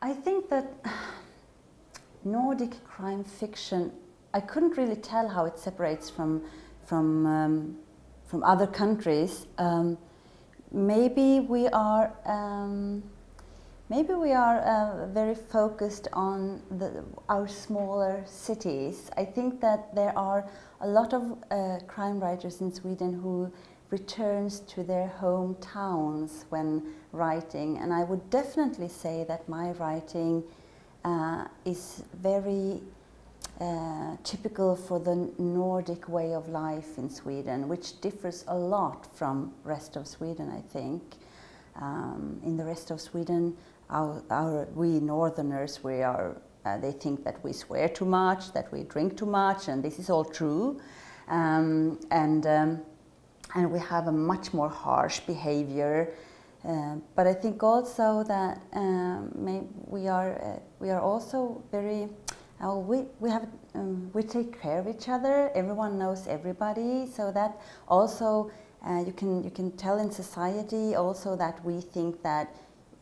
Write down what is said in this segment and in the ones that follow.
I think that Nordic crime fiction, I couldn't really tell how it separates from other countries. Maybe we are very focused on our smaller cities. I think that there are a lot of crime writers in Sweden who returns to their hometowns when writing, and I would definitely say that my writing is very typical for the Nordic way of life in Sweden, which differs a lot from rest of Sweden, I think. In the rest of Sweden, we Northerners, they think that we swear too much, that we drink too much, and this is all true. And we have a much more harsh behavior. But I think also that we are also very, we take care of each other. Everyone knows everybody, so that also you can tell in society also that we think that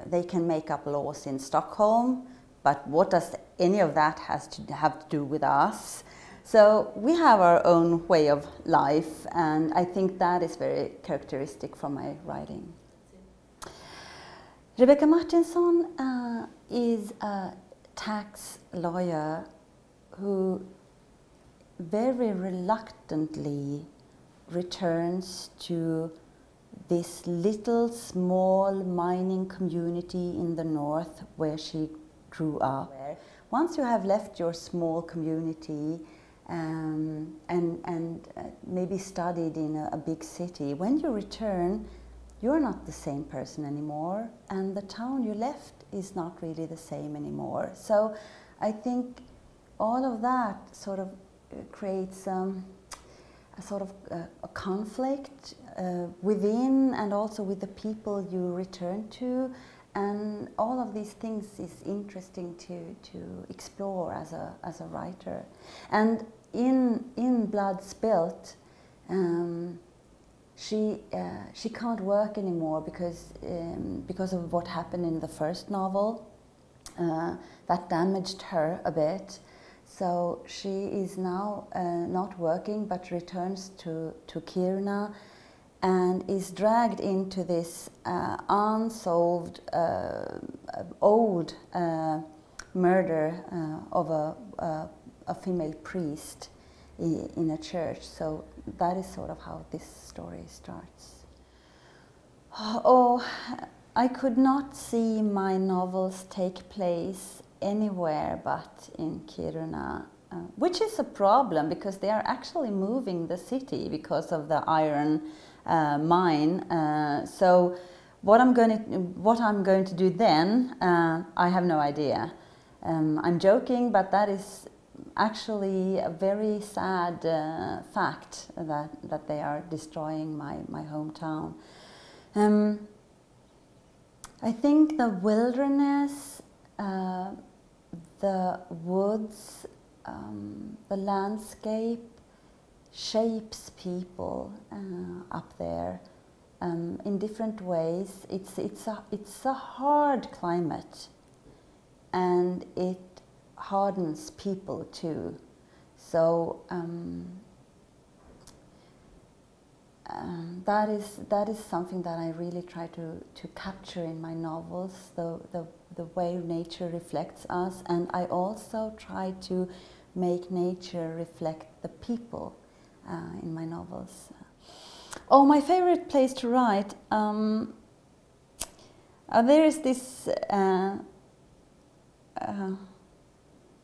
they can make up laws in Stockholm, but what does any of that have to do with us? So we have our own way of life, and I think that is very characteristic for my writing. Rebecka Martinsson is a tax lawyer who very reluctantly returns to this little small mining community in the north where she grew up. Once you have left your small community and maybe studied in a big city, when you return, you're not the same person anymore, and the town you left is not really the same anymore. So I think all of that sort of creates a sort of a conflict within and also with the people you return to, and all of these things is interesting to explore as a writer. And in Blood Spilt, she can't work anymore because of what happened in the first novel. That damaged her a bit. So she is now not working, but returns to Kiruna and is dragged into this unsolved old murder of a female priest in a church. So that is sort of how this story starts. Oh, I could not see my novels take place anywhere but in Kiruna, which is a problem because they are actually moving the city because of the iron mine. So what I'm going to do then, I have no idea. I'm joking, but that is actually a very sad fact that they are destroying my hometown. I think the wilderness, the woods, the landscape shapes people up there in different ways. It's a hard climate, and it hardens people too. So that is something that I really try to capture in my novels, the way nature reflects us, and I also try to make nature reflect the people in my novels. Oh, my favorite place to write. There is this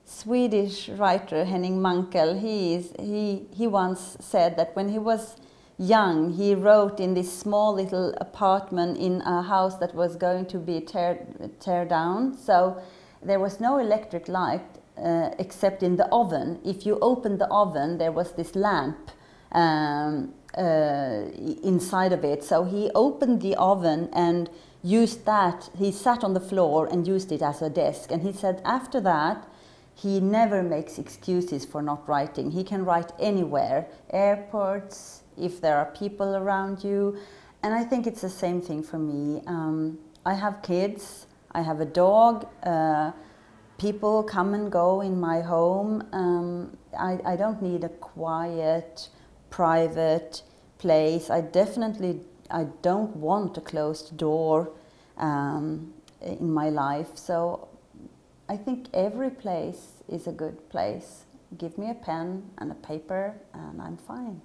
Swedish writer, Henning Mankell. He once said that when he was young, he wrote in this small little apartment in a house that was going to be tear down. So there was no electric light except in the oven. If you opened the oven, there was this lamp inside of it. So he opened the oven and used that. He sat on the floor and used it as a desk. And he said after that, he never makes excuses for not writing. He can write anywhere, airports, if there are people around you. And I think it's the same thing for me. I have kids. I have a dog. People come and go in my home. I don't need a quiet, private place. I don't want a closed door in my life. So I think every place is a good place. Give me a pen and a paper and I'm fine.